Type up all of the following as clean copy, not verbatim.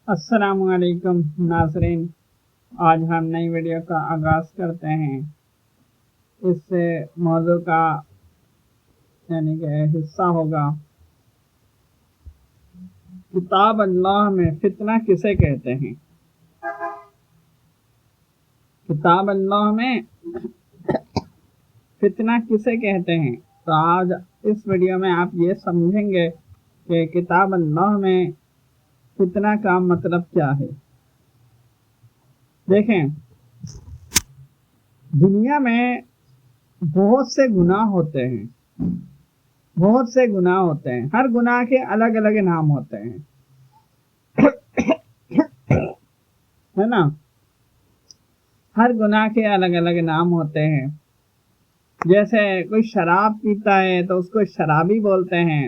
السلام علیکم ناظرین، آج ہم نئی ویڈیو کا آغاز کرتے ہیں۔ اس موضوع کا یعنی کہ حصہ ہوگا کتاب اللہ میں فتنہ کسے کہتے ہیں۔ کتاب اللہ میں فتنہ کسے کہتے ہیں، تو آج اس ویڈیو میں آپ یہ سمجھیں گے کہ کتاب اللہ میں فتنہ کا مطلب کیا ہے۔ دیکھیں، دنیا میں بہت سے گناہ ہوتے ہیں، ہر گناہ کے الگ الگ نام ہوتے ہیں، ہے نا؟ ہر گناہ کے الگ الگ نام ہوتے ہیں۔ جیسے کوئی شراب پیتا ہے تو اس کو شرابی بولتے ہیں،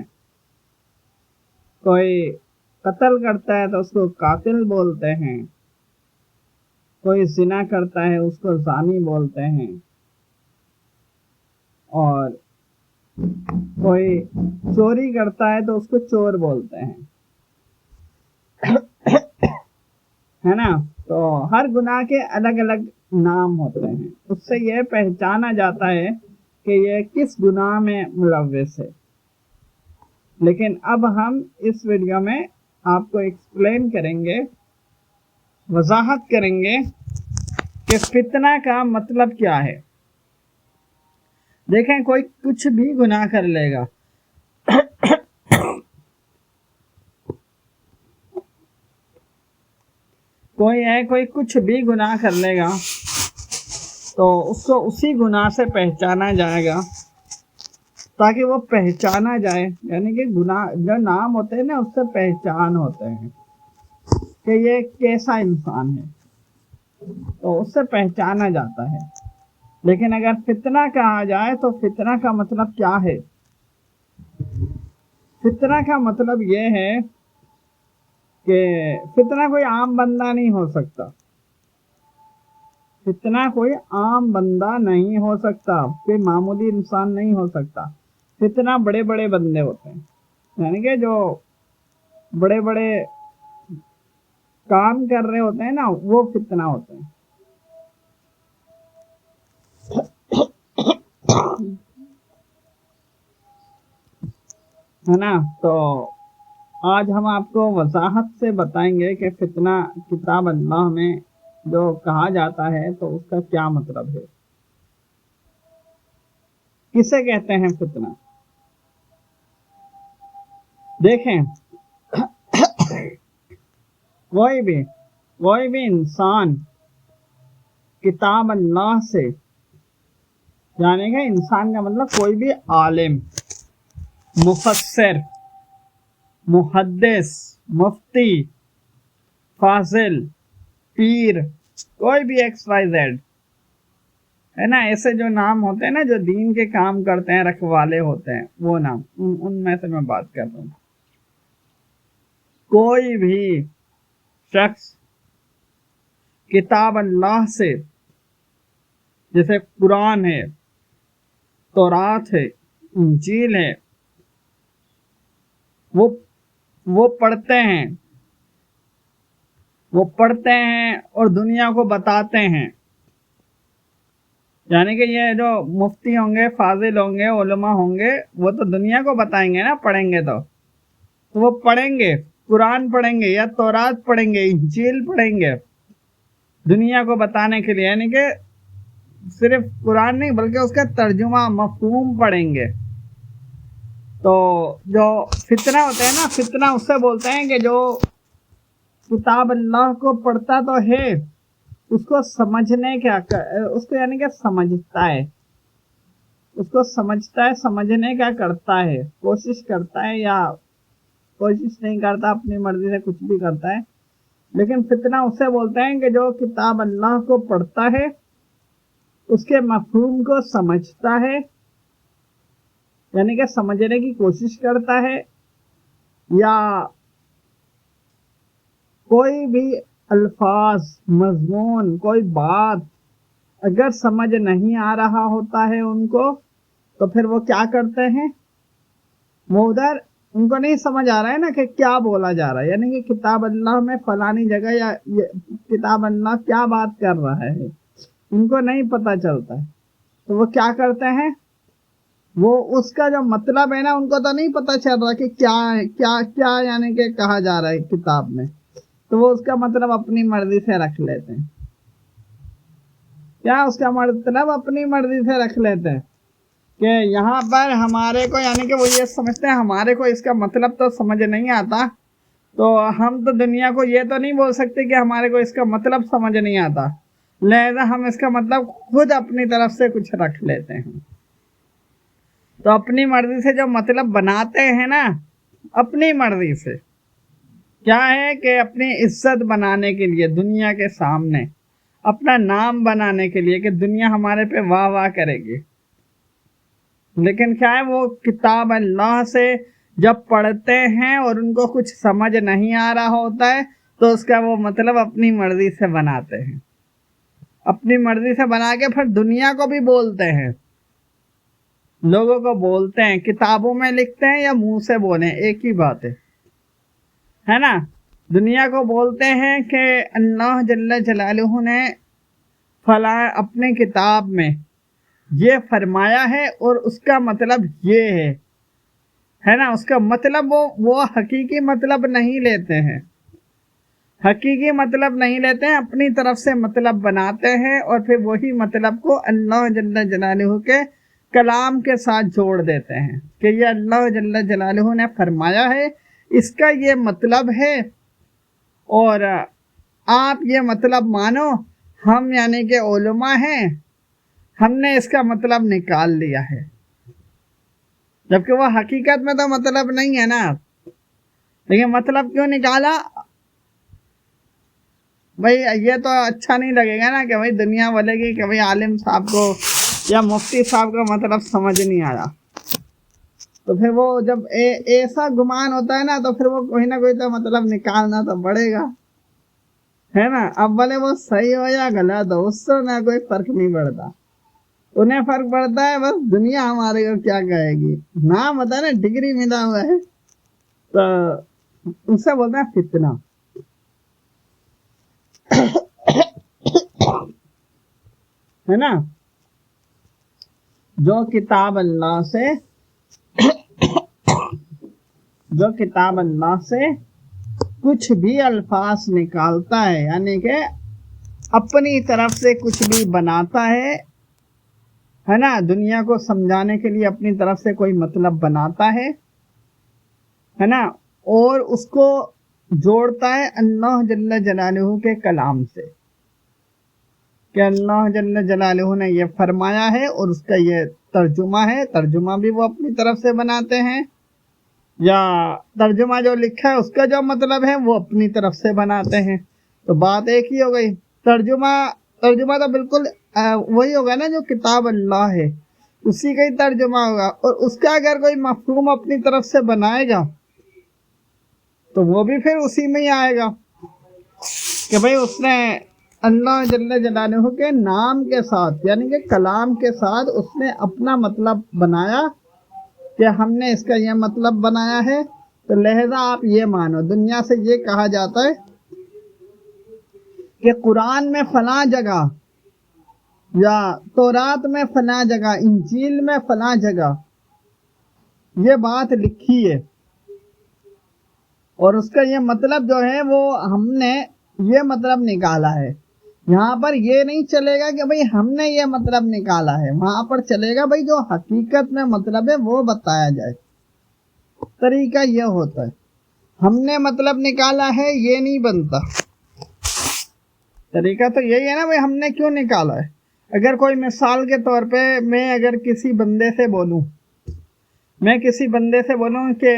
کوئی قتل کرتا ہے تو اس کو قاتل بولتے ہیں، کوئی زنا کرتا ہے اس کو زانی بولتے ہیں، اور کوئی چوری کرتا ہے تو اس کو چور بولتے ہیں، ہے نا؟ تو ہر گناہ کے الگ الگ نام ہوتے ہیں، اس سے یہ پہچانا جاتا ہے کہ یہ کس گناہ میں ملوث ہے۔ لیکن اب ہم اس ویڈیو میں آپ کو ایکسپلین کریں گے، وضاحت کریں گے کہ فتنہ کا مطلب کیا ہے۔ دیکھیں، کوئی کچھ بھی گناہ کر لے گا، کوئی کچھ بھی گناہ کر لے گا تو اس کو اسی گناہ سے پہچانا جائے گا، تاکہ وہ پہچانا جائے، یعنی کہ گناہ جو نام ہوتے ہیں نا اس سے پہچان ہوتے ہیں کہ یہ کیسا انسان ہے، تو اس سے پہچانا جاتا ہے۔ لیکن اگر فتنہ کہا جائے تو فتنہ کا مطلب کیا ہے؟ فتنہ کا مطلب یہ ہے کہ فتنہ کوئی عام بندہ نہیں ہو سکتا، فتنہ کوئی عام بندہ نہیں ہو سکتا، کوئی معمولی انسان نہیں ہو سکتا۔ فتنہ بڑے بڑے بندے ہوتے ہیں، یعنی کہ جو بڑے بڑے کام کر رہے ہوتے ہیں نا، وہ فتنہ ہوتے ہیں۔ ہے نا؟ تو آج ہم آپ کو وضاحت سے بتائیں گے کہ فتنہ کتاب اللہ میں جو کہا جاتا ہے تو اس کا کیا مطلب ہے، کسے کہتے ہیں فتنہ۔ دیکھیں، کوئی بھی انسان کتاب اللہ سے، یعنی کہ انسان کا مطلب کوئی بھی عالم، مفسر، محدث، مفتی، فاضل، پیر، کوئی بھی ایکس وائی زیڈ، ہے نا؟ ایسے جو نام ہوتے ہیں نا جو دین کے کام کرتے ہیں، رکھوالے ہوتے ہیں، وہ نام، ان میں سے میں بات کر رہا ہوں۔ کوئی بھی شخص کتاب اللہ سے، جیسے قرآن ہے، تورات ہے، انجیل ہے، وہ پڑھتے ہیں اور دنیا کو بتاتے ہیں۔ یعنی کہ یہ جو مفتی ہوں گے، فاضل ہوں گے، علماء ہوں گے، وہ تو دنیا کو بتائیں گے نا، پڑھیں گے تو وہ پڑھیں گے، قرآن پڑھیں گے یا تورات پڑھیں گے، انجیل پڑھیں گے دنیا کو بتانے کے لیے، یعنی کہ صرف قرآن نہیں بلکہ اس کا ترجمہ، مفہوم پڑھیں گے۔ تو جو فتنہ ہوتا ہے نا، فتنہ اس سے بولتے ہیں کہ جو کتاب اللہ کو پڑھتا تو ہے، اس کو سمجھنے اس کو یعنی کہ سمجھتا ہے، اس کو سمجھتا ہے، سمجھنے کا کرتا ہے، کوشش کرتا ہے، یا کوشش نہیں کرتا، اپنی مرضی سے کچھ بھی کرتا ہے۔ لیکن فتنہ اس سے بولتے ہیں کہ جو کتاب اللہ کو پڑھتا ہے، اس کے مفہوم کو سمجھتا ہے، یعنی کہ سمجھنے کی کوشش کرتا ہے، یا کوئی بھی الفاظ، مضمون، کوئی بات اگر سمجھ نہیں آ رہا ہوتا ہے ان کو، تو پھر وہ کیا کرتے ہیں؟ وہ ادھر ان کو نہیں سمجھ آ رہا ہے نا کہ کیا بولا جا رہا ہے، یعنی کہ کتاب اللہ میں فلانی جگہ یا کتاب اللہ کیا بات کر رہا ہے، ان کو نہیں پتہ چلتا ہے۔ تو وہ کیا کرتے ہیں، وہ اس کا جو مطلب ہے نا ان کو تو نہیں پتہ چل رہا کہ کیا کیا کیا یعنی کہ کہا جا رہا ہے کتاب میں، تو وہ اس کا مطلب اپنی مرضی سے رکھ لیتے ہیں۔ کیا اس کا مطلب اپنی مرضی سے رکھ لیتے ہیں کہ یہاں پر ہمارے کو یعنی کہ وہ یہ سمجھتے ہیں ہمارے کو اس کا مطلب تو سمجھ نہیں آتا، تو ہم تو دنیا کو یہ تو نہیں بول سکتے کہ ہمارے کو اس کا مطلب سمجھ نہیں آتا، لہذا ہم اس کا مطلب خود اپنی طرف سے کچھ رکھ لیتے ہیں۔ تو اپنی مرضی سے جو مطلب بناتے ہیں نا، اپنی مرضی سے کیا ہے کہ اپنی عزت بنانے کے لیے دنیا کے سامنے، اپنا نام بنانے کے لیے کہ دنیا ہمارے پہ واہ واہ کرے گی، لیکن کیا ہے وہ کتاب اللہ سے جب پڑھتے ہیں اور ان کو کچھ سمجھ نہیں آ رہا ہوتا ہے تو اس کا وہ مطلب اپنی مرضی سے بناتے ہیں، اپنی مرضی سے بنا کے پھر دنیا کو بھی بولتے ہیں، لوگوں کو بولتے ہیں، کتابوں میں لکھتے ہیں یا منہ سے بولیں ایک ہی بات ہے نا۔ دنیا کو بولتے ہیں کہ اللہ جل جلالہ نے فلاں اپنے کتاب میں یہ فرمایا ہے اور اس کا مطلب یہ ہے نا، اس کا مطلب وہ حقیقی مطلب نہیں لیتے ہیں، حقیقی مطلب نہیں لیتے ہیں، اپنی طرف سے مطلب بناتے ہیں اور پھر وہی مطلب کو اللہ جل جلالہ کے کلام کے ساتھ جوڑ دیتے ہیں کہ یہ اللہ جل جلالہ نے فرمایا ہے، اس کا یہ مطلب ہے اور آپ یہ مطلب مانو، ہم یعنی کہ علماء ہیں، ہم نے اس کا مطلب نکال لیا ہے، جبکہ وہ حقیقت میں تو مطلب نہیں ہے نا۔ لیکن مطلب کیوں نکالا؟ بھائی یہ تو اچھا نہیں لگے گا نا کہ بھائی دنیا بولے گی کہ بھائی عالم صاحب کو یا مفتی صاحب کا مطلب سمجھ نہیں آیا، تو پھر وہ جب ایسا گمان ہوتا ہے نا تو پھر وہ کوئی نہ کوئی تو مطلب نکالنا تو پڑے گا، ہے نا۔ اب بھلے وہ صحیح ہو یا غلط ہو اس سے نہ کوئی فرق نہیں پڑتا، انہیں فرق پڑتا ہے بس دنیا ہمارے کو کیا کہے گی، نام ہوتا ہے نا ڈگری ملا ہوا ہے تو ان سے بولتے ہیں فتنہ، ہے نا۔ جو کتاب اللہ سے کچھ بھی الفاظ نکالتا ہے یعنی کہ اپنی طرف سے کچھ بھی بناتا ہے نا، دنیا کو سمجھانے کے لیے اپنی طرف سے کوئی مطلب بناتا ہے نا، اور اس کو جوڑتا ہے اللہ جل جلالہ کے کلام سے کہ اللہ جل جلالہ نے یہ فرمایا ہے اور اس کا یہ ترجمہ ہے، ترجمہ بھی وہ اپنی طرف سے بناتے ہیں، یا ترجمہ جو لکھا ہے اس کا جو مطلب ہے وہ اپنی طرف سے بناتے ہیں، تو بات ایک ہی ہو گئی۔ ترجمہ تو بالکل وہی ہوگا نا جو کتاب اللہ ہے، اسی کا ہی ترجمہ ہوگا، اور اس کا اگر کوئی مفہوم اپنی طرف سے بنائے گا تو وہ بھی پھر اسی میں ہی آئے گا کہ بھئی اس نے اللہ جل جلالہ کے نام کے ساتھ یعنی کہ کلام کے ساتھ اس نے اپنا مطلب بنایا کہ ہم نے اس کا یہ مطلب بنایا ہے، تو لہذا آپ یہ مانو، دنیا سے یہ کہا جاتا ہے کہ قرآن میں فلاں جگہ یا تورات میں فلاں جگہ، انجیل میں فلاں جگہ یہ بات لکھی ہے اور اس کا یہ مطلب جو ہے وہ ہم نے یہ مطلب نکالا ہے۔ یہاں پر یہ نہیں چلے گا کہ بھئی ہم نے یہ مطلب نکالا ہے، وہاں پر چلے گا بھئی جو حقیقت میں مطلب ہے وہ بتایا جائے۔ طریقہ یہ ہوتا ہے، ہم نے مطلب نکالا ہے یہ نہیں بنتا، طریقہ تو یہی ہے نا بھئی ہم نے کیوں نکالا ہے۔ اگر کوئی مثال کے طور پہ میں اگر کسی بندے سے بولوں کہ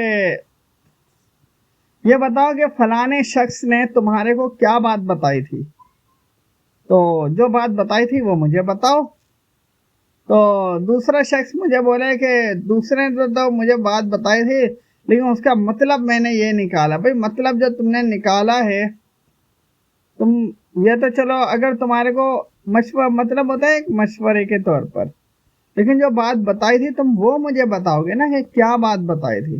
یہ بتاؤ کہ فلانے شخص نے تمہارے کو کیا بات بتائی تھی، تو جو بات بتائی تھی وہ مجھے بتاؤ، تو دوسرا شخص مجھے بولے کہ دوسرے نے تو مجھے بات بتائی تھی لیکن اس کا مطلب میں نے یہ نکالا۔ بھئی مطلب جو تم نے نکالا ہے، تم یہ تو چلو اگر تمہارے کو مطلب ہوتا ہے ایک مشورے کے طور پر، لیکن جو بات بتائی تھی تم وہ مجھے بتاؤ گے نا کہ کیا بات بتائی تھی،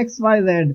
XYZ।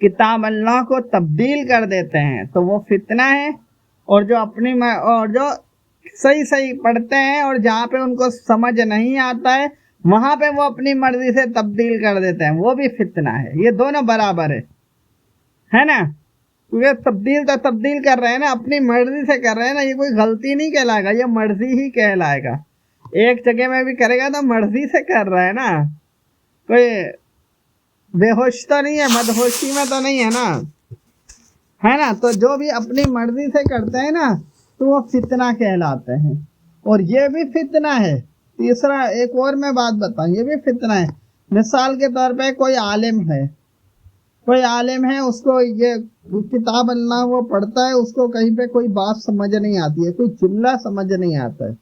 کتاب اللہ کو تبدیل کر دیتے ہیں تو وہ فتنہ ہے، اور جو صحیح پڑھتے ہیں اور جہاں پہ ان کو سمجھ نہیں آتا ہے وہاں پہ وہ اپنی مرضی سے تبدیل کر دیتے ہیں، وہ بھی فتنہ ہے۔ یہ دونوں برابر ہے نا؟ کیونکہ تبدیل کر رہے ہیں نا، اپنی مرضی سے کر رہے ہیں نا، یہ کوئی غلطی نہیں کہلائے گا، یہ مرضی ہی کہلائے گا۔ ایک جگہ میں بھی کرے گا تو مرضی سے کر رہا ہے نا، کوئی بے ہوش تو نہیں ہے، مدہوشی میں تو نہیں ہے نا؟ تو جو بھی اپنی مرضی سے کرتے ہیں نا تو وہ فتنہ کہلاتے ہیں، اور یہ بھی فتنہ ہے۔ تیسرا ایک اور میں بات بتاؤں، یہ بھی فتنہ ہے۔ مثال کے طور پہ کوئی عالم ہے، اس کو یہ کتاب اللہ وہ پڑھتا ہے، اس کو کہیں پہ کوئی بات سمجھ نہیں آتی ہے، کوئی جملہ سمجھ نہیں آتا ہے،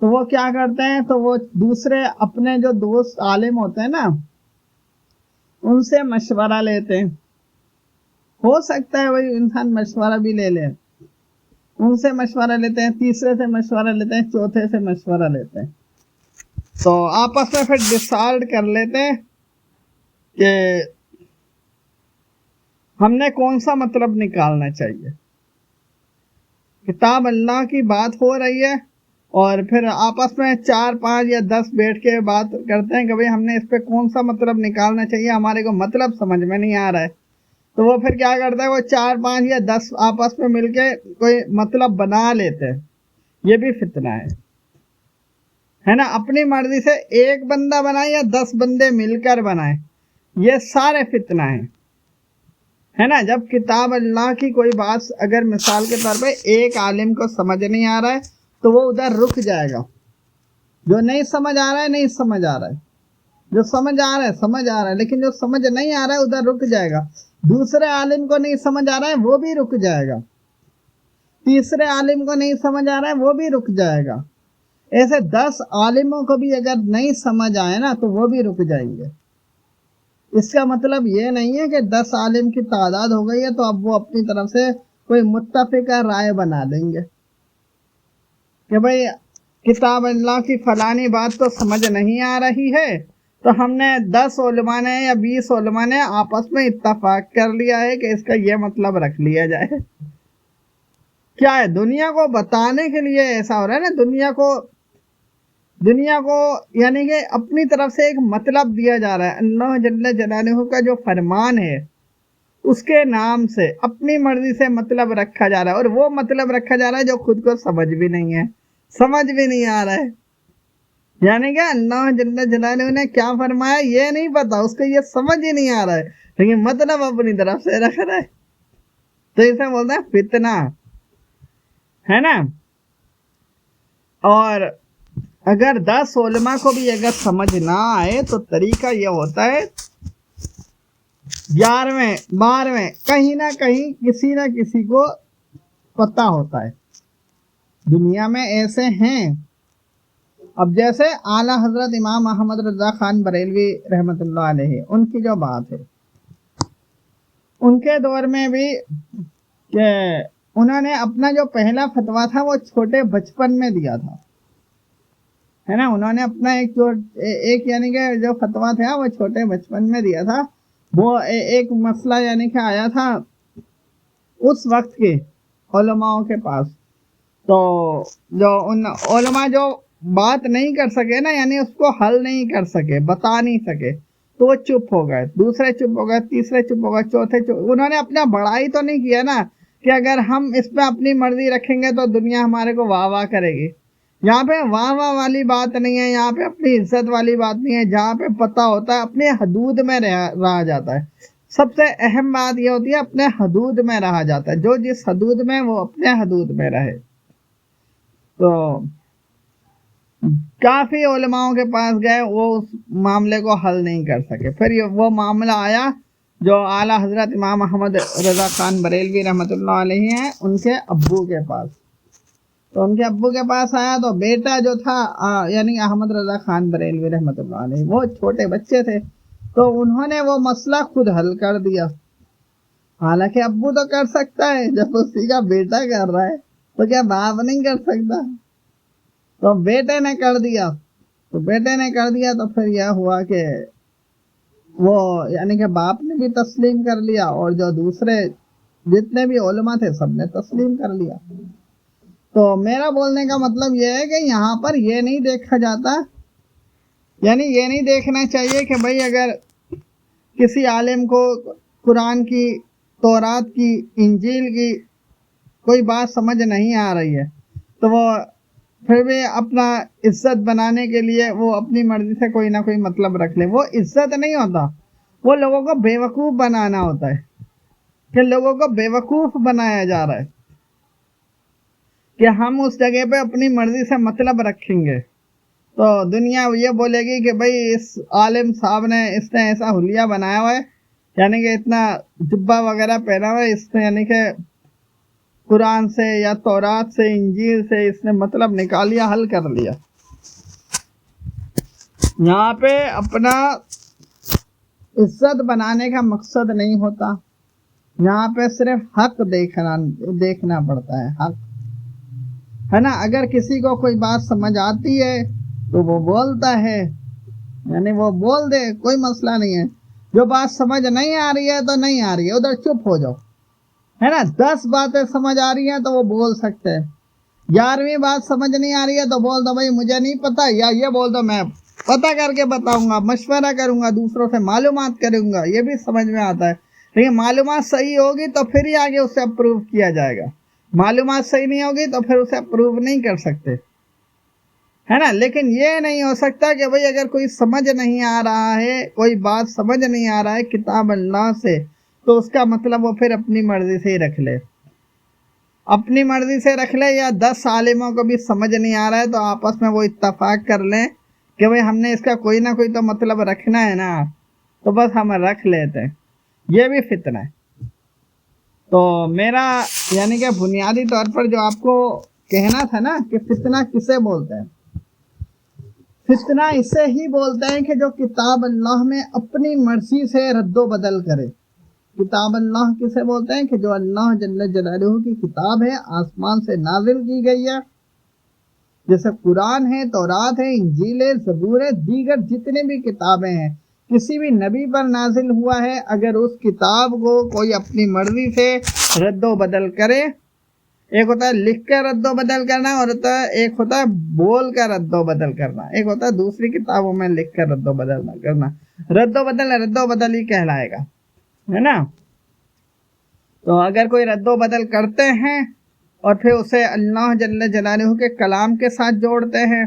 تو وہ کیا کرتے ہیں، تو وہ دوسرے اپنے جو دوست عالم ہوتے ہیں نا ان سے مشورہ لیتے ہیں۔ ہو سکتا ہے وہی انسان مشورہ بھی لے لے، ان سے مشورہ لیتے ہیں، تیسرے سے مشورہ لیتے ہیں، چوتھے سے مشورہ لیتے ہیں، تو آپس میں پھر ڈیسائیڈ کر لیتے ہیں کہ ہم نے کون سا مطلب نکالنا چاہیے۔ کتاب اللہ کی بات ہو رہی ہے اور پھر آپس میں 4 5 یا 10 بیٹھ کے بات کرتے ہیں کہ بھئی ہم نے اس پہ کون سا مطلب نکالنا چاہیے، ہمارے کو مطلب سمجھ میں نہیں آ رہا ہے، تو وہ پھر کیا کرتا ہے، وہ 4 5 یا 10 آپس میں مل کے کوئی مطلب بنا لیتے ہیں۔ یہ بھی فتنہ ہے نا؟ اپنی مرضی سے ایک بندہ بنائے یا 10 بندے مل کر بنائے، یہ سارے فتنہ ہے نا؟ جب کتاب اللہ کی کوئی بات اگر مثال کے طور پہ ایک عالم کو سمجھ نہیں آ رہا ہے تو وہ ادھر رک جائے گا، جو نہیں سمجھ آ رہا ہے نہیں سمجھ آ رہا ہے، جو سمجھ آ رہا ہے سمجھ آ رہا ہے، لیکن جو سمجھ نہیں آ رہا ہے ادھر رک جائے گا۔ دوسرے عالم کو نہیں سمجھ آ رہا ہے وہ بھی رک جائے گا، تیسرے عالم کو نہیں سمجھ آ رہا ہے وہ بھی رک جائے گا، ایسے 10 عالموں کو بھی اگر نہیں سمجھ آئے نا تو وہ بھی رک جائیں گے۔ اس کا مطلب یہ نہیں ہے کہ 10 عالم کی تعداد ہو گئی ہے تو اب وہ اپنی طرف سے کوئی متفقہ رائے بنا دیں گے کہ بھئی کتاب اللہ کی فلانی بات تو سمجھ نہیں آ رہی ہے، تو ہم نے 10 علماء نے یا 20 علماء نے آپس میں اتفاق کر لیا ہے کہ اس کا یہ مطلب رکھ لیا جائے۔ کیا ہے، دنیا کو بتانے کے لیے ایسا ہو رہا ہے نا، دنیا کو یعنی کہ اپنی طرف سے ایک مطلب دیا جا رہا ہے، اللہ جل جلالہ کا جو فرمان ہے اس کے نام سے اپنی مرضی سے مطلب رکھا جا رہا ہے، اور وہ مطلب رکھا جا رہا ہے جو خود کو سمجھ بھی نہیں ہے، سمجھ بھی نہیں آ رہا ہے۔ یعنی کہ اللہ جل جلالہ نے کیا فرمایا یہ نہیں پتا، اس کو یہ سمجھ ہی نہیں آ رہا ہے، لیکن مطلب اپنی طرف سے رکھ رہا ہے، تو اسے بولتا ہے فتنہ، ہے نا؟ اور اگر 10 علماء کو بھی اگر سمجھ نہ آئے تو طریقہ یہ ہوتا ہے 11ویں 12ویں کہیں نہ کہیں کسی نہ کسی کو پتہ ہوتا ہے، دنیا میں ایسے ہیں۔ اب جیسے اعلیٰ حضرت امام احمد رضا خان بریلوی رحمۃ اللہ علیہ، ان کی جو بات ہے، ان کے دور میں بھی کہ انہوں نے اپنا جو پہلا فتویٰ تھا وہ چھوٹے بچپن میں دیا تھا، ہے نا؟ انہوں نے اپنا ایک یعنی کہ جو فتویٰ تھا وہ چھوٹے بچپن میں دیا تھا، وہ ایک مسئلہ یعنی کہ آیا تھا اس وقت کے علماء کے پاس، تو جو ان علماء جو بات نہیں کر سکے نا، یعنی اس کو حل نہیں کر سکے، بتا نہیں سکے، تو وہ چپ ہو گئے، دوسرے چپ ہو گئے، تیسرے چپ ہو گئے، چوتھے چپ۔ انہوں نے اپنا بڑائی تو نہیں کیا نا کہ اگر ہم اس پہ اپنی مرضی رکھیں گے تو دنیا ہمارے کو واہ واہ کرے گی۔ یہاں پہ واہ واہ والی بات نہیں ہے، یہاں پہ اپنی عزت والی بات نہیں ہے، جہاں پہ پتہ ہوتا ہے اپنے حدود میں رہا جاتا ہے۔ سب سے اہم بات یہ ہوتی ہے اپنے حدود میں رہا جاتا ہے، جو جس حدود میں وہ اپنے حدود میں رہے۔ تو کافی علماءوں کے پاس گئے، وہ اس معاملے کو حل نہیں کر سکے۔ پھر وہ معاملہ آیا جو اعلیٰ حضرت امام احمد رضا خان بریلوی رحمۃ اللہ علیہ ہیں ان کے ابو کے پاس، تو ان کے ابو کے پاس آیا تو بیٹا جو تھا یعنی احمد رضا خان بریلوی رحمۃ اللہ علیہ، وہ چھوٹے بچے تھے، تو انہوں نے وہ مسئلہ خود حل کر دیا۔ حالانکہ ابو تو کر سکتا ہے، جب اسی کا بیٹا کر رہا ہے تو کیا باپ نہیں کر سکتا؟ تو بیٹے نے کر دیا، تو پھر یہ ہوا کہ وہ یعنی کہ باپ نے بھی تسلیم کر لیا اور جو دوسرے جتنے بھی علماء تھے سب نے تسلیم کر لیا. تو میرا بولنے کا مطلب یہ ہے کہ یہاں پر یہ نہیں دیکھا جاتا، یعنی یہ نہیں دیکھنا چاہیے کہ بھائی اگر کسی عالم کو قرآن کی، تورات کی، انجیل کی کوئی بات سمجھ نہیں آ رہی ہے تو وہ پھر بھی اپنا عزت بنانے کے لیے وہ اپنی مرضی سے کوئی نہ کوئی مطلب رکھ لے. وہ عزت نہیں ہوتا، وہ لوگوں کو بیوقوف بنانا ہوتا ہے کہ لوگوں کو بیوقوف بنایا جا رہا ہے کہ ہم اس جگہ پہ اپنی مرضی سے مطلب رکھیں گے تو دنیا یہ بولے گی کہ بھائی اس عالم صاحب نے، اس نے ایسا حلیہ بنایا ہوا ہے، یعنی کہ اتنا جبہ وغیرہ پہنا ہوا ہے، اس نے یعنی کہ قرآن سے یا تورات سے، انجیل سے اس نے مطلب نکال لیا، حل کر لیا. یہاں پہ اپنا عزت بنانے کا مقصد نہیں ہوتا، یہاں پہ صرف حق دیکھنا پڑتا ہے، حق ہے نا. اگر کسی کو کوئی بات سمجھ آتی ہے تو وہ بولتا ہے، یعنی وہ بول دے، کوئی مسئلہ نہیں ہے. جو بات سمجھ نہیں آ رہی ہے تو نہیں آ رہی ہے، ادھر چپ ہو جاؤ، ہے نا. 10 باتیں سمجھ آ رہی ہیں تو وہ بول سکتے ہیں. 11ویں بات سمجھ نہیں آ رہی ہے تو بول دو بھائی مجھے نہیں پتا، یا یہ بول دو میں پتہ کر کے بتاؤں گا، مشورہ کروں گا، دوسروں سے معلومات کروں گا. یہ بھی سمجھ میں آتا ہے، لیکن معلومات صحیح ہوگی تو پھر ہی آگے اسے اپروو کیا جائے گا. معلومات صحیح نہیں ہوگی تو پھر اسے اپروو نہیں کر سکتے، ہے نا. لیکن یہ نہیں ہو سکتا کہ بھئی اگر کوئی سمجھ نہیں آ رہا ہے، کوئی بات سمجھ نہیں آ رہا ہے کتاب اللہ سے، تو اس کا مطلب وہ پھر اپنی مرضی سے ہی رکھ لے، اپنی مرضی سے رکھ لے. یا 10 عالموں کو بھی سمجھ نہیں آ رہا ہے تو آپس میں وہ اتفاق کر لیں کہ بھئی ہم نے اس کا کوئی نہ کوئی تو مطلب رکھنا ہے نا، تو بس ہم رکھ لیتے ہیں. یہ بھی فتنہ ہے. تو میرا یعنی کہ بنیادی طور پر جو آپ کو کہنا تھا نا کہ فتنہ کسے بولتے ہیں، فتنہ اسے ہی بولتے ہیں کہ جو کتاب اللہ میں اپنی مرضی سے رد و بدل کرے. کتاب اللہ کسے بولتے ہیں کہ جو اللہ جل جلالہ کی کتاب ہے، آسمان سے نازل کی گئی ہے، جیسے قرآن ہے، تورات ہے، انجیل ہے، زبور ہے، دیگر جتنے بھی کتابیں ہیں، کسی بھی نبی پر نازل ہوا ہے. اگر اس کتاب کو کوئی اپنی مرضی سے رد و بدل کرے، ایک ہوتا ہے لکھ کر رد و بدل کرنا، اور ایک ہوتا ہے بول کر رد و بدل کرنا، ایک ہوتا ہے دوسری کتابوں میں لکھ کر رد و بدل کرنا. رد و بدل ہی کہلائے گا، ہے نا. تو اگر کوئی رد و بدل کرتے ہیں اور پھر اسے اللہ جل جلالہ کے کلام کے ساتھ جوڑتے ہیں،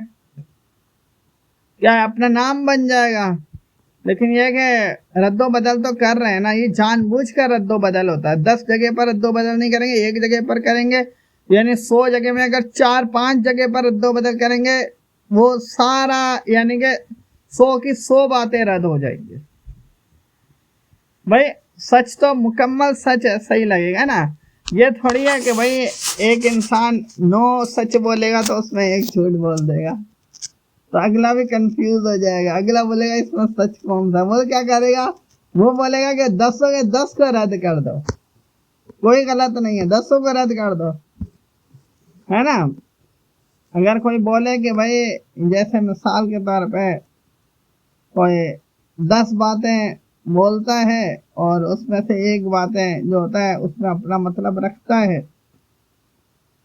کیا اپنا نام بن جائے گا. لیکن یہ کہ رد و بدل تو کر رہے ہیں نا، یہ جان بوجھ کر رد و بدل ہوتا ہے. 10 جگہ پر رد و بدل نہیں کریں گے، ایک جگہ پر کریں گے. یعنی 100 جگہ میں اگر 4-5 جگہ پر رد و بدل کریں گے، وہ سارا یعنی کہ 100 کی 100 باتیں رد ہو جائیں گی. بھائی سچ تو مکمل سچ ہے، صحیح لگے گا نا. یہ تھوڑی ہے کہ بھائی ایک انسان 9 سچ بولے گا تو اس میں ایک جھوٹ بول دے گا، تو اگلا بھی کنفیوز ہو جائے گا. اگلا بولے گا اس میں سچ کون سا، وہ کیا کرے گا، وہ بولے گا کہ 10 کے 10 کو رد کر دو، کوئی غلط نہیں ہے، 10 کو رد کر دو، ہے نا. اگر کوئی بولے کہ بھائی جیسے مثال کے طور پہ کوئی 10 باتیں بولتا ہے اور اس میں سے ایک باتیں جو ہوتا ہے اس میں اپنا مطلب رکھتا ہے،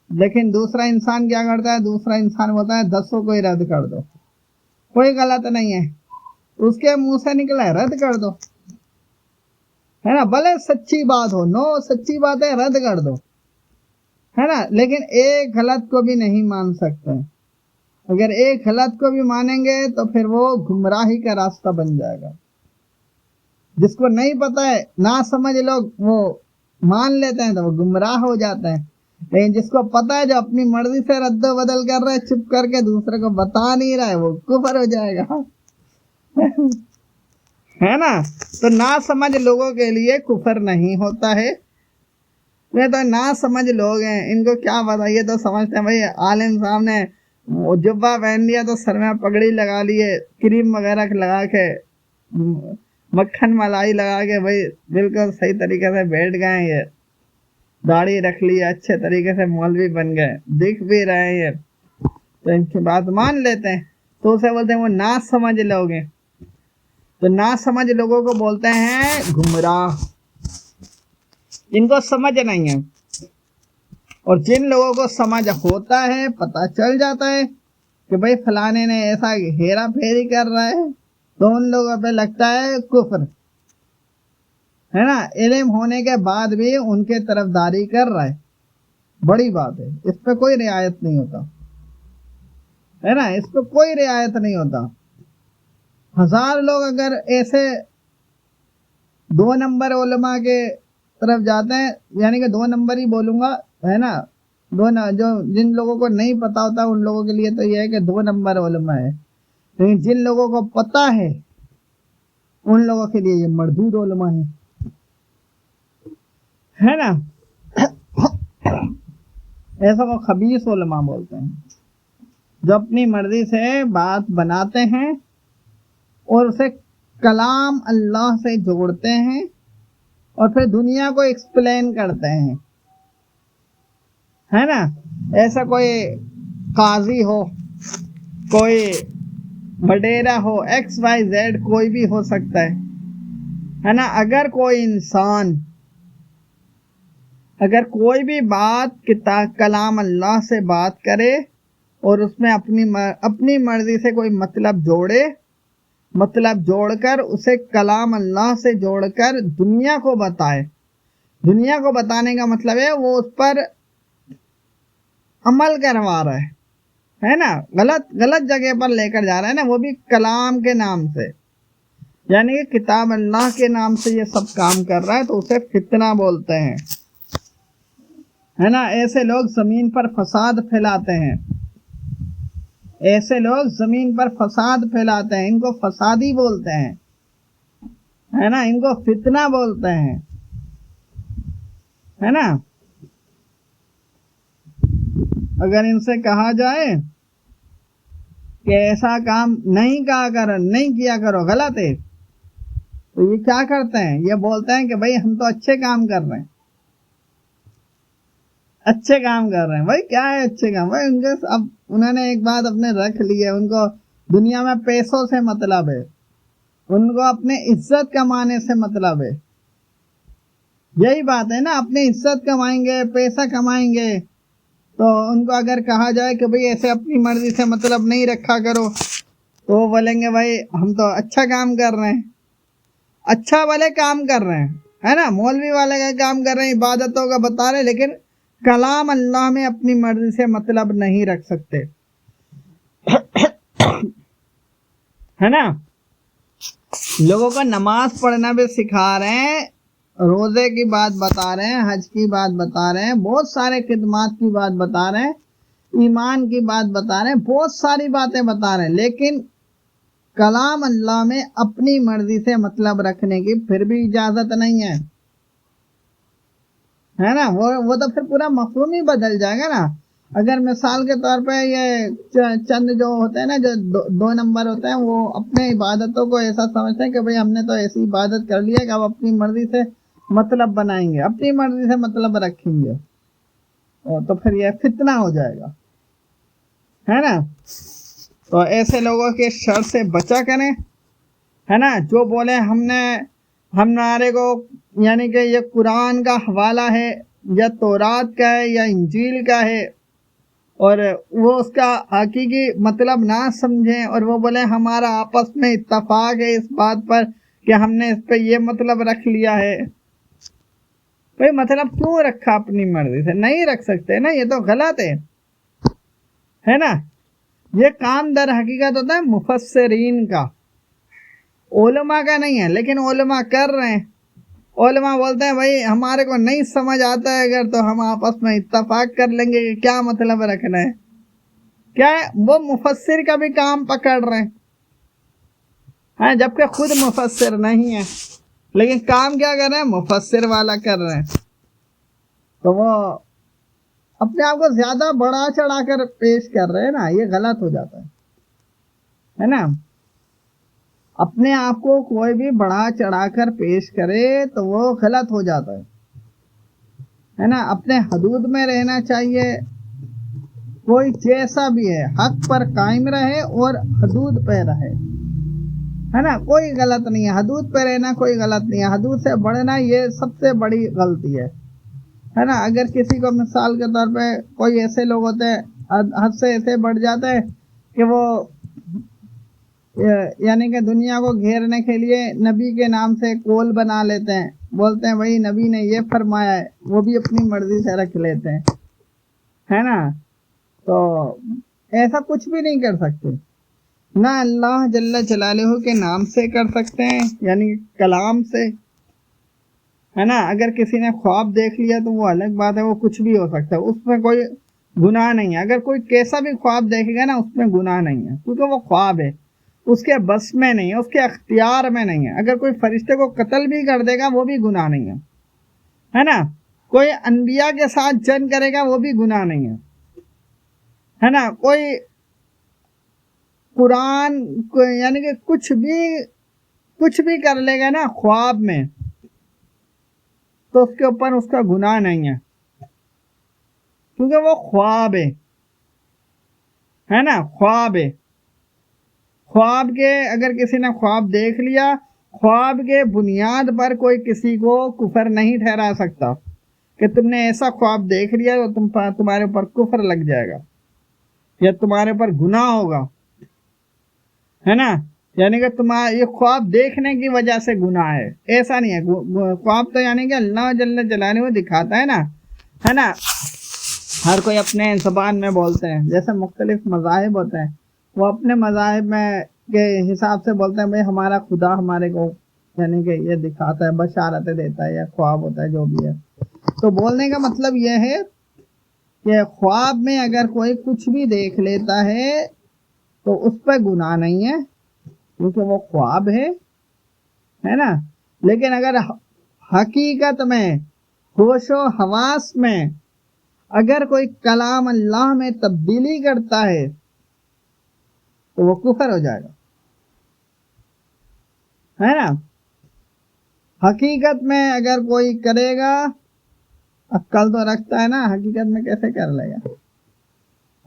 لیکن دوسرا انسان کیا کرتا ہے، دوسرا انسان بولتا ہے 10 کو ہی رد کر دو، کوئی غلط نہیں ہے، اس کے منہ سے نکلا ہے رد کر دو، ہے نا. بھلے سچی بات ہو، 9 سچی باتیں رد کر دو، ہے نا. لیکن ایک غلط کو بھی نہیں مان سکتے. اگر ایک غلط کو بھی مانیں گے تو پھر وہ گمراہی کا راستہ بن جائے گا. جس کو نہیں پتا ہے، نہ سمجھ لوگ وہ مان لیتے ہیں تو وہ گمراہ ہو جاتے ہیں. لیکن جس کو پتا ہے، جو اپنی مرضی سے رد و بدل کر رہا ہے، چھپ کر کے دوسرے کو بتا نہیں رہا ہے، وہ کفر ہو جائے گا. ہے نا. تو نہ سمجھ لوگوں کے لیے کفر نہیں ہوتا ہے. یہ تو نہ سمجھ لوگ ہیں، ان کو کیا پتا. یہ تو سمجھتے ہیں بھائی عالم صاحب نے جبہ پہن لیا تو سر میں پگڑی لگا لیے، کریم وغیرہ لگا کے، مکھن ملائی لگا کے، بھائی بالکل صحیح طریقے سے بیٹھ گئے، یہ داڑھی رکھ لی، اچھے طریقے سے مولوی بن گئے، دکھ بھی رہے ہیں یہ، تو ان کی بات مان لیتے ہیں. تو اسے بولتے ہیں وہ نہ سمجھ لوگ ہیں. تو ناسمجھ لوگوں کو بولتے ہیں گمراہ، جن کو سمجھ نہیں ہے. اور جن لوگوں کو سمجھ ہوتا ہے، پتہ چل جاتا ہے کہ بھئی فلانے نے ایسا ہیرا پھیری کر رہا ہے، تو ان لوگوں پہ لگتا ہے کفر، ہے نا. علم ہونے کے بعد بھی ان کے طرفداری کر رہا ہے، بڑی بات ہے. اس پہ کوئی رعایت نہیں ہوتا، ہے نا. اس پہ کوئی رعایت نہیں ہوتا. 1000 لوگ اگر ایسے 2 نمبر علماء کے طرف جاتے ہیں، یعنی کہ 2 نمبر ہی بولوں گا، ہے نا. جو جن لوگوں کو نہیں پتا ہوتا ان لوگوں کے لیے تو یہ ہے کہ 2 نمبر علماء ہے، لیکن جن لوگوں کو پتا ہے ان لوگوں کے لیے یہ مردود علماء ہے نا. ایسا کو خبیث علماء بولتے ہیں، جو اپنی مرضی سے بات بناتے ہیں اور اسے کلام اللہ سے جوڑتے ہیں اور پھر دنیا کو ایکسپلین کرتے ہیں، ہے نا. ایسا کوئی قاضی ہو، کوئی وڈیرا ہو، XYZ کوئی بھی ہو سکتا ہے نا. اگر کوئی انسان اگر کوئی بھی بات کلام اللہ سے بات کرے اور اس میں اپنی مرضی سے کوئی مطلب جوڑ کر اسے کلام اللہ سے جوڑ کر دنیا کو بتائے، دنیا کو بتانے کا مطلب ہے وہ اس پر عمل کروا رہا ہے نا. غلط جگہ پر لے کر جا رہا ہے نا، وہ بھی کلام کے نام سے، یعنی کہ کتاب اللہ کے نام سے یہ سب کام کر رہا ہے، تو اسے فتنہ بولتے ہیں، ہے نا. ایسے لوگ زمین پر فساد پھیلاتے ہیں، ایسے لوگ زمین پر فساد پھیلاتے ہیں، ان کو فسادی بولتے ہیں، ہے نا. ان کو فتنہ بولتے ہیں، ہے نا. اگر ان سے کہا جائے کہ ایسا کام نہیں کیا کرو، غلط ہے، تو یہ کیا کرتے ہیں؟ یہ بولتے ہیں کہ بھئی ہم تو اچھے کام کر رہے ہیں، اچھے کام کر رہے ہیں. بھائی کیا ہے اچھے کام؟ بھائی اب انہوں نے ایک بات اپنے رکھ لی ہے، ان کو دنیا میں پیسوں سے مطلب ہے، ان کو اپنے عزت کمانے سے مطلب ہے. یہی بات ہے نا، اپنی عزت کمائیں گے، پیسہ کمائیں گے، تو ان کو اگر کہا جائے کہ بھئی ایسے اپنی مرضی سے مطلب نہیں رکھا کرو، تو وہ بولیں گے بھائی ہم تو اچھا کام کر رہے ہیں. اچھا والے کام کر رہے ہیں، ہے نا. مولوی والے کا کام کر رہے ہیں، عبادتوں کا بتا رہے، لیکن کلام اللہ میں اپنی مرضی سے مطلب نہیں رکھ سکتے، ہے نا. لوگوں کو نماز پڑھنا بھی سکھا رہے ہیں، روزے کی بات بتا رہے ہیں، حج کی بات بتا رہے ہیں، بہت سارے خدمات کی بات بتا رہے ہیں، ایمان کی بات بتا رہے ہیں، بہت ساری باتیں بتا رہے ہیں، لیکن کلام اللہ میں اپنی مرضی سے مطلب رکھنے کی پھر بھی اجازت نہیں ہے نا. وہ تو پھر پورا مفہوم ہی بدل جائے گا نا. اگر مثال کے طور پہ یہ چند جو ہوتے ہیں نا، جو 2 نمبر ہوتے ہیں، وہ اپنے عبادتوں کو ایسا سمجھتے ہیں کہ بھئی ہم نے تو ایسی عبادت کر لی ہے کہ اب اپنی مرضی سے مطلب بنائیں گے، اپنی مرضی سے مطلب رکھیں گے، تو پھر یہ فتنہ ہو جائے گا، ہے نا. تو ایسے لوگوں کے شر سے بچا کریں، ہے نا. جو بولے ہمارے کو یعنی کہ یہ قرآن کا حوالہ ہے یا تورات کا ہے یا انجیل کا ہے، اور وہ اس کا حقیقی مطلب نہ سمجھیں، اور وہ بولے ہمارا آپس میں اتفاق ہے اس بات پر کہ ہم نے اس پہ یہ مطلب رکھ لیا ہے. بھئی مطلب کیوں رکھا؟ اپنی مرضی سے نہیں رکھ سکتے نا، یہ تو غلط ہے نا. یہ کام در حقیقت ہوتا ہے مفسرین کا، علماء کا نہیں ہے، لیکن علماء کر رہے ہیں. علماء بولتے ہیں بھائی ہمارے کو نہیں سمجھ آتا ہے اگر، تو ہم آپس میں اتفاق کر لیں گے کہ کیا مطلب رکھنا ہے. کیا ہے؟ وہ مفسر کا بھی کام پکڑ رہے ہیں، ہاں، جبکہ خود مفسر نہیں ہے، لیکن کام کیا کر رہے ہیں؟ مفسر والا کر رہے ہیں. تو وہ اپنے آپ کو زیادہ بڑا چڑھا کر پیش کر رہے ہیں نا، یہ غلط ہو جاتا ہے نا. اپنے آپ کو کوئی بھی بڑا چڑھا کر پیش کرے تو وہ غلط ہو جاتا ہے نا. اپنے حدود میں رہنا چاہیے، کوئی جیسا بھی ہے حق پر قائم رہے اور حدود پہ رہے. ہے نا, کوئی غلط نہیں ہے. حدود پہ رہنا کوئی غلط نہیں ہے, حدود سے بڑھنا یہ سب سے بڑی غلطی ہے نا. اگر کسی کو مثال کے طور پہ کوئی ایسے لوگ ہوتے ہیں حد سے ایسے بڑھ جاتے ہیں کہ وہ یعنی کہ دنیا کو گھیرنے کے لیے نبی کے نام سے کول بنا لیتے ہیں, بولتے ہیں بھائی نبی نے یہ فرمایا ہے, وہ بھی اپنی مرضی سے رکھ لیتے ہیں, ہے نا. تو ایسا کچھ بھی نہیں کر سکتے, نہ اللہ جل جلالہ کے نام سے کر سکتے ہیں یعنی کلام سے, ہے نا. اگر کسی نے خواب دیکھ لیا تو وہ الگ بات ہے, وہ کچھ بھی ہو سکتا ہے, اس میں کوئی گناہ نہیں ہے. اگر کوئی کیسا بھی خواب دیکھے گا نا اس میں گناہ نہیں ہے, کیونکہ وہ خواب ہے, اس کے بس میں نہیں ہے, اس کے اختیار میں نہیں ہے. اگر کوئی فرشتے کو قتل بھی کر دے گا وہ بھی گناہ نہیں ہے نا. کوئی انبیاء کے ساتھ جنگ کرے گا وہ بھی گناہ نہیں ہے نا. کوئی قرآن یعنی کہ کچھ بھی کر لے گا نا خواب میں تو اس کے اوپر اس کا گناہ نہیں ہے, کیونکہ وہ خواب ہے نا. خواب ہے. خواب کے اگر کسی نے خواب دیکھ لیا, خواب کے بنیاد پر کوئی کسی کو کفر نہیں ٹھہرا سکتا کہ تم نے ایسا خواب دیکھ لیا تو تمہارے اوپر کفر لگ جائے گا یا تمہارے اوپر گناہ ہوگا, ہے نا. یعنی کہ تمہارا یہ خواب دیکھنے کی وجہ سے گناہ ہے, ایسا نہیں ہے. خواب تو یعنی کہ اللہ جل جلالہ دکھاتا ہے نا. ہر کوئی اپنے زبان میں بولتے ہیں, جیسے مختلف مذاہب ہوتے ہیں, وہ اپنے مذاہب میں کے حساب سے بولتے ہیں بھائی ہمارا خدا ہمارے کو یعنی کہ یہ دکھاتا ہے, بشارتیں دیتا ہے, یا خواب ہوتا ہے جو بھی ہے. تو بولنے کا مطلب یہ ہے کہ خواب میں اگر کوئی کچھ بھی دیکھ لیتا ہے تو اس پہ گناہ نہیں ہے کیونکہ وہ خواب ہے نا. لیکن اگر حقیقت میں ہوش و حواس میں اگر کوئی کلام اللہ میں تبدیلی کرتا ہے تو وہ کفر ہو جائے گا, ہے نا. حقیقت میں اگر کوئی کرے گا, عقل تو رکھتا ہے نا, حقیقت میں کیسے کر لے گا؟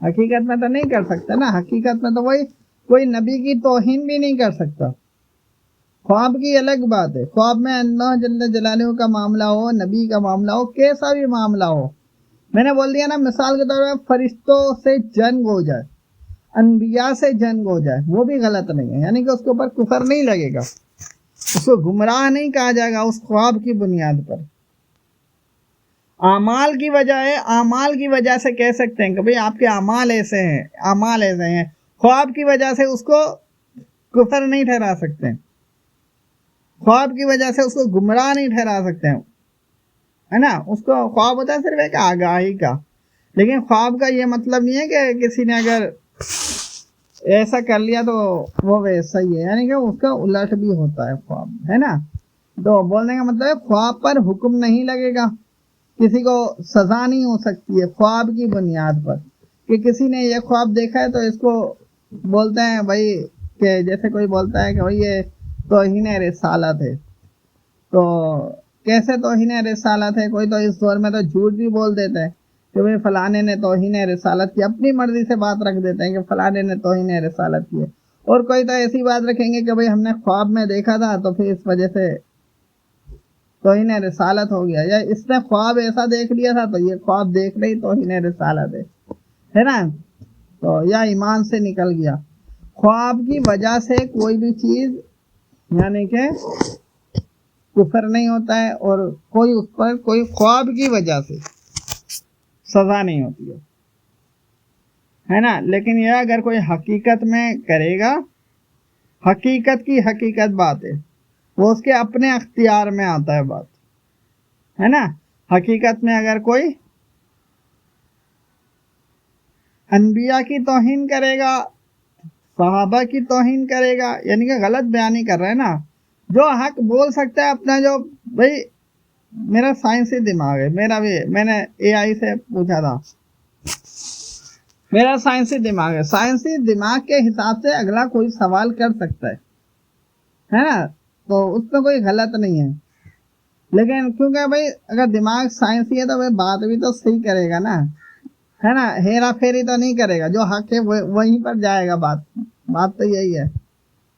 حقیقت میں تو نہیں کر سکتا نا. حقیقت میں تو کوئی نبی کی توہین بھی نہیں کر سکتا. خواب کی الگ بات ہے, خواب میں اللہ جل جلالہ کا معاملہ ہو, نبی کا معاملہ ہو, کیسا بھی معاملہ ہو. میں نے بول دیا نا, مثال کے طور پہ فرشتوں سے جنگ ہو جائے, انبیاء سے جنگ ہو جائے, وہ بھی غلط نہیں ہے, یعنی کہ اس کے اوپر کفر نہیں لگے گا, اس کو گمراہ نہیں کہا جائے گا اس خواب کی بنیاد پر. اعمال کی وجہ ہے, اعمال کی وجہ سے کہہ سکتے ہیں کہ بھئی آپ کے اعمال ایسے ہیں. خواب کی وجہ سے اس کو کفر نہیں ٹھہرا سکتے, خواب کی وجہ سے اس کو گمراہ نہیں ٹھہرا سکتے ہیں, ہے نا. اس کو خواب ہوتا ہے صرف ایک آگاہی کا, لیکن خواب کا یہ مطلب نہیں ہے کہ کسی نے اگر ایسا کر لیا تو وہ ویسا ہی ہے, یعنی کہ اس کا الٹ بھی ہوتا ہے خواب, ہے نا. تو بولنے کا مطلب ہے خواب پر حکم نہیں لگے گا, کسی کو سزا نہیں ہو سکتی ہے خواب کی بنیاد پر کہ کسی نے یہ خواب دیکھا ہے تو اس کو بولتے ہیں بھائی کہ جیسے کوئی بولتا ہے کہ بھائی یہ توہین رسالت ہے. تو کیسے توہین رسالت ہے؟ کوئی تو اس دور میں تو جھوٹ بھی بول دیتا ہے کہ بھئی فلانے نے توہین رسالت کی, اپنی مرضی سے بات رکھ دیتے ہیں کہ فلانے نے توہین رسالت کی ہے. اور کوئی تو ایسی بات رکھیں گے کہ بھئی ہم نے خواب میں دیکھا تھا تو پھر اس وجہ سے توہین رسالت ہو گیا, یا اس نے خواب ایسا دیکھ لیا تھا تو یہ خواب دیکھ رہی توہین رسالت ہے نا. تو یا ایمان سے نکل گیا. خواب کی وجہ سے کوئی بھی چیز یعنی کہ کفر نہیں ہوتا ہے, اور کوئی اس پر کوئی خواب کی وجہ سے سزا نہیں ہوتی ہے نا. لیکن یہ اگر کوئی حقیقت میں کرے گا, حقیقت کی حقیقت بات ہے, وہ اس کے اپنے اختیار میں آتا ہے بات, ہے نا. حقیقت میں اگر کوئی انبیاء کی توہین کرے گا, صحابہ کی توہین کرے گا, یعنی کہ غلط بیانی کر رہے ہیں نا. جو حق بول سکتا ہے اپنا, جو بھائی میرا سائنسی دماغ ہے, میرا بھی, میں نے اے آئی سے پوچھا تھا, میرا سائنسی دماغ ہے, سائنسی دماغ کے حساب سے اگلا کوئی سوال کر سکتا ہے نا. تو اس میں کوئی غلط نہیں ہے, لیکن کیونکہ بھائی اگر دماغ سائنسی ہے تو بھائی بات بھی تو صحیح کرے گا نا, ہے نا. ہیرا پھیری تو نہیں کرے گا, جو حق ہے وہیں پر جائے گا. بات تو یہی ہے